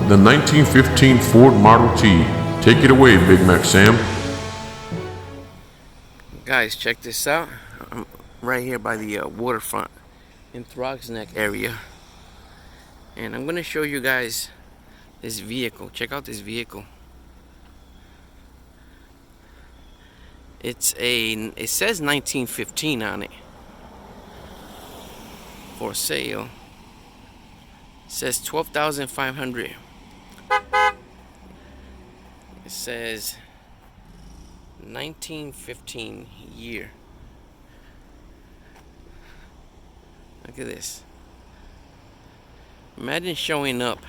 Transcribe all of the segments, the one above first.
the 1915 Ford Model T. Take it away, Big Mac Sam. Guys, check this out. I'm right here by the waterfront in Throgs Neck area, and I'm gonna show you guys this vehicle. Check out this vehicle. It says 1915 on it. For sale. It says 12,500. It says 1915 year. Look at this. Imagine showing up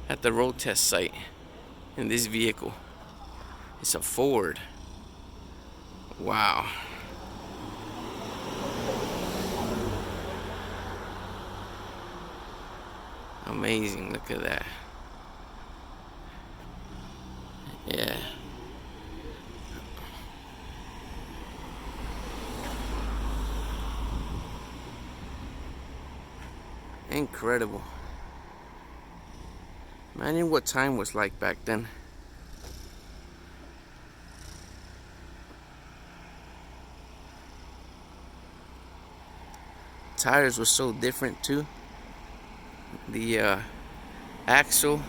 at the road test site in this vehicle. It's a Ford. Wow. Amazing. Look at that. Yeah. Incredible. Imagine what time was like back then. Tires were so different too. The axle.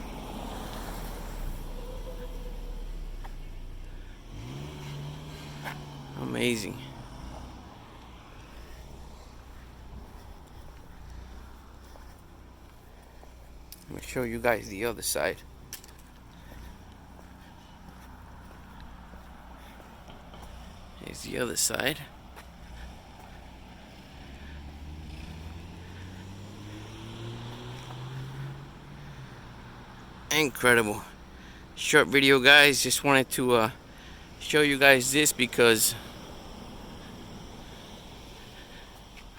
Amazing. Let me show you guys the other side. Here's the other side. Incredible. Short video, guys. Just wanted to show you guys this because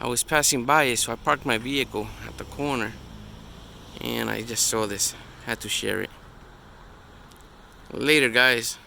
I was passing by it, so I parked my vehicle at the corner and I just saw this. Had to share it. Later, guys.